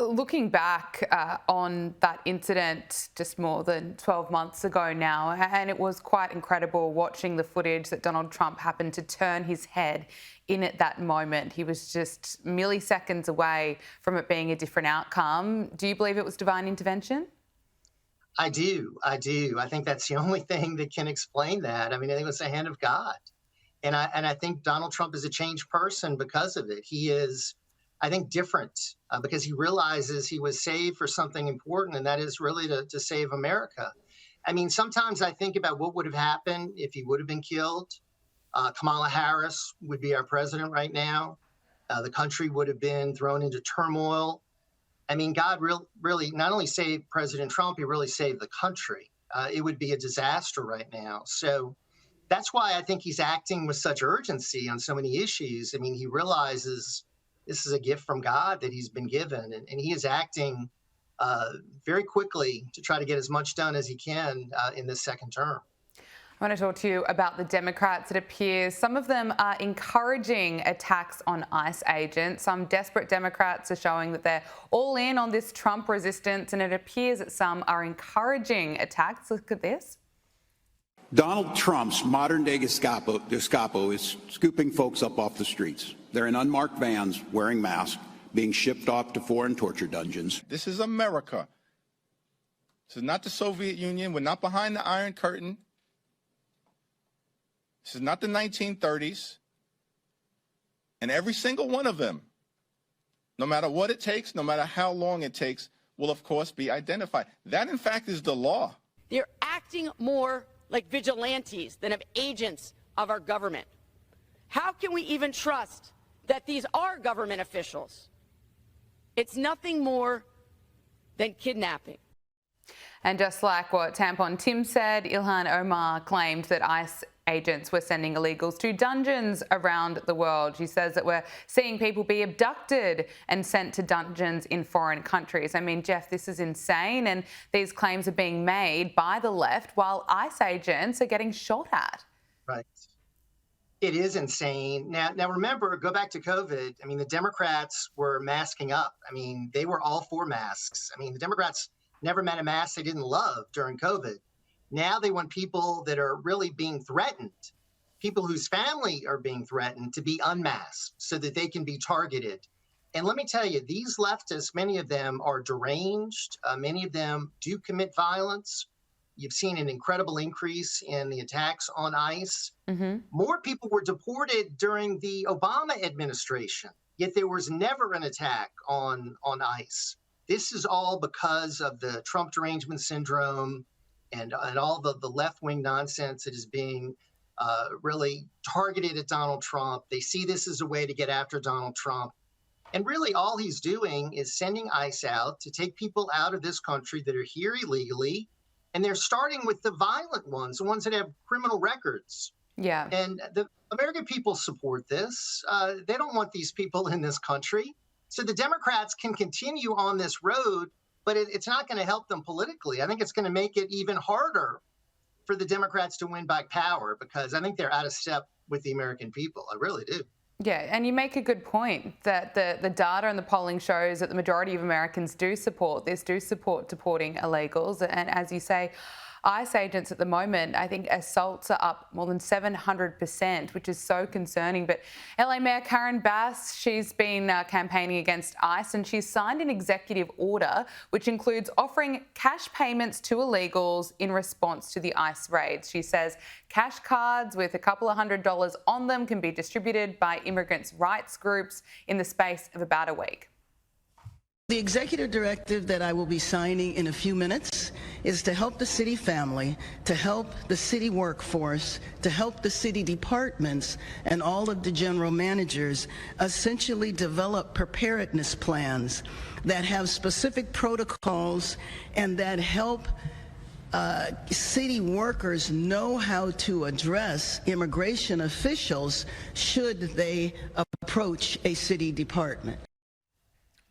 Looking back on that incident just more than 12 months ago now, and it was quite incredible watching the footage that Donald Trump happened to turn his head in at that moment. He was just milliseconds away from it being a different outcome. Do you believe it was divine intervention? I do. I do. I think that's the only thing that can explain that. I mean, I think it's the hand of God. And I think Donald Trump is a changed person because of it. He is, I think, different because he realizes he was saved for something important, and that is really to save America. I mean, sometimes I think about what would have happened if he would have been killed. Kamala Harris would be our president right now. The country would have been thrown into turmoil. I mean, God really not only saved President Trump, he really saved the country. It would be a disaster right now. So that's why I think he's acting with such urgency on so many issues. I mean, he realizes this is a gift from God that he's been given, and he is acting very quickly to try to get as much done as he can in this second term. I want to talk to you about the Democrats. It appears some of them are encouraging attacks on ICE agents. Some desperate Democrats are showing that they're all in on this Trump resistance, and it appears that some are encouraging attacks. Look at this. Donald Trump's modern-day Gestapo is scooping folks up off the streets. They're in unmarked vans, wearing masks, being shipped off to foreign torture dungeons. This is America. This is not the Soviet Union. We're not behind the Iron Curtain. This is not the 1930s. And every single one of them, no matter what it takes, no matter how long it takes, will, of course, be identified. That, in fact, is the law. They're acting more like vigilantes than of agents of our government. How can we even trust that these are government officials? It's nothing more than kidnapping. And just like what Tampon Tim said, Ilhan Omar claimed that ICE agents were sending illegals to dungeons around the world. She says that we're seeing people be abducted and sent to dungeons in foreign countries. I mean, Jeff, this is insane, and these claims are being made by the left while ICE agents are getting shot at. Right. It is insane. Now remember, go back to COVID. I mean, the Democrats were masking up. I mean, they were all for masks. I mean, the Democrats never met a mask they didn't love during COVID. Now they want people that are really being threatened, people whose family are being threatened, to be unmasked so that they can be targeted. And let me tell you, these leftists, many of them are deranged. Many of them do commit violence. You've seen an incredible increase in the attacks on ICE. Mm-hmm. More people were deported during the Obama administration, yet there was never an attack on ICE. This is all because of the Trump derangement syndrome and all the left-wing nonsense that is being really targeted at Donald Trump. They see this as a way to get after Donald Trump. And really all he's doing is sending ICE out to take people out of this country that are here illegally. And they're starting with the violent ones, the ones that have criminal records. Yeah. And the American people support this. They don't want these people in this country. So the Democrats can continue on this road, but it's not going to help them politically. I think it's going to make it even harder for the Democrats to win back power because I think they're out of step with the American people. I really do. Yeah, and you make a good point that the data and the polling shows that the majority of Americans do support this, do support deporting illegals. And as you say, ICE agents at the moment, I think assaults are up more than 700%, which is so concerning. But LA Mayor Karen Bass, she's been campaigning against ICE, and she's signed an executive order which includes offering cash payments to illegals in response to the ICE raids. She says cash cards with a couple of $100s on them can be distributed by immigrants' rights groups in the space of about a week. The executive directive that I will be signing in a few minutes is to help the city family, to help the city workforce, to help the city departments and all of the general managers essentially develop preparedness plans that have specific protocols and that help city workers know how to address immigration officials should they approach a city department.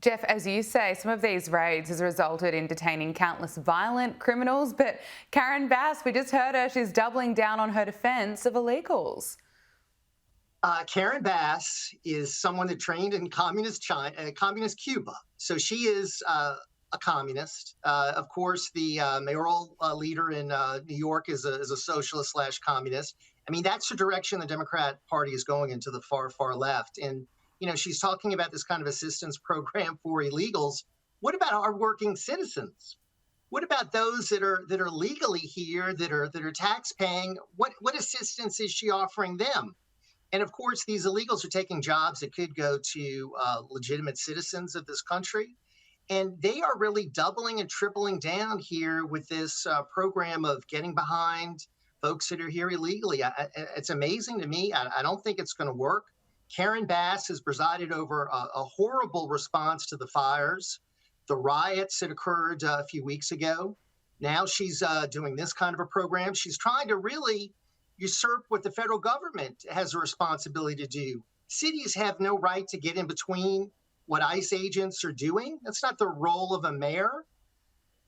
Jeff, as you say, some of these raids has resulted in detaining countless violent criminals, but Karen Bass, we just heard her, she's doubling down on her defence of illegals. Karen Bass is someone that trained in communist China, communist Cuba. So she is a communist. Of course, the mayoral leader in New York is a socialist slash communist. I mean, that's the direction the Democrat Party is going, into the far, far left. And, she's talking about this kind of assistance program for illegals. What about our working citizens? What about those that are legally here, that are tax paying? What assistance is she offering them? And of course, these illegals are taking jobs that could go to legitimate citizens of this country. And they are really doubling and tripling down here with this program of getting behind folks that are here illegally. It's amazing to me. I don't think it's going to work. Karen Bass has presided over a horrible response to the fires, the riots that occurred a few weeks ago. Now she's doing this kind of a program. She's trying to really usurp what the federal government has a responsibility to do. Cities have no right to get in between what ICE agents are doing. That's not the role of a mayor.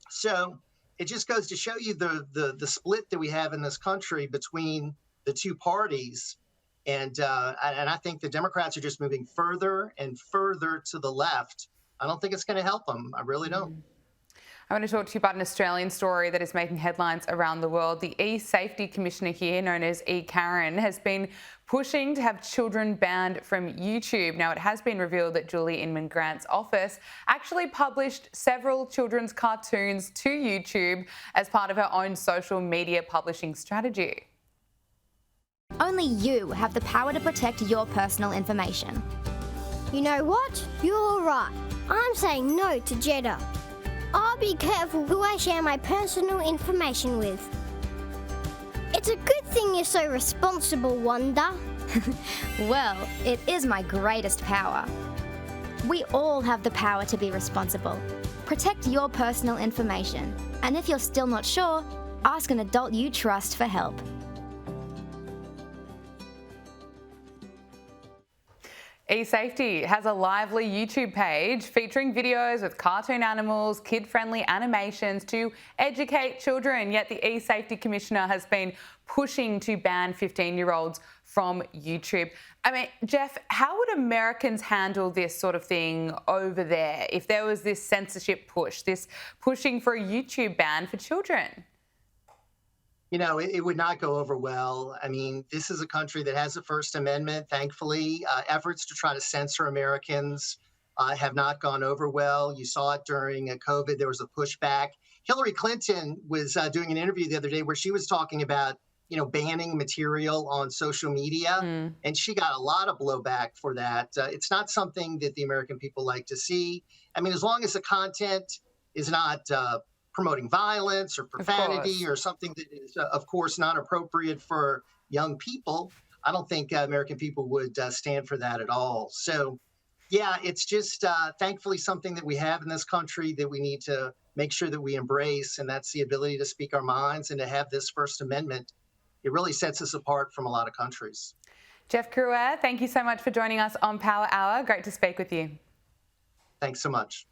So it just goes to show you the split that we have in this country between the two parties. And I think the Democrats are just moving further and further to the left. I don't think it's going to help them. I really don't. I want to talk to you about an Australian story that is making headlines around the world. The e-safety commissioner here, known as Karen, has been pushing to have children banned from YouTube. Now, it has been revealed that Julie Inman-Grant's office actually published several children's cartoons to YouTube as part of her own social media publishing strategy. Only you have the power to protect your personal information. You know what? You're right. I'm saying no to Jeddah. I'll be careful who I share my personal information with. It's a good thing you're so responsible, Wanda. Well, it is my greatest power. We all have the power to be responsible. Protect your personal information. And if you're still not sure, ask an adult you trust for help. eSafety has a lively YouTube page featuring videos with cartoon animals, kid-friendly animations to educate children. Yet the eSafety Commissioner has been pushing to ban 15-year-olds from YouTube. I mean, Jeff, how would Americans handle this sort of thing over there if there was this censorship push, this pushing for a YouTube ban for children? It would not go over well. I mean, this is a country that has a First Amendment. Thankfully, efforts to try to censor Americans have not gone over well. You saw it during COVID. There was a pushback. Hillary Clinton was doing an interview the other day where she was talking about, banning material on social media, and she got a lot of blowback for that. It's not something that the American people like to see. I mean, as long as the content is not promoting violence or profanity or something that is, of course, not appropriate for young people, I don't think American people would stand for that at all. So, yeah, it's just thankfully something that we have in this country that we need to make sure that we embrace, and that's the ability to speak our minds and to have this First Amendment. It really sets us apart from a lot of countries. Jeff Crouere, thank you so much for joining us on Power Hour. Great to speak with you. Thanks so much.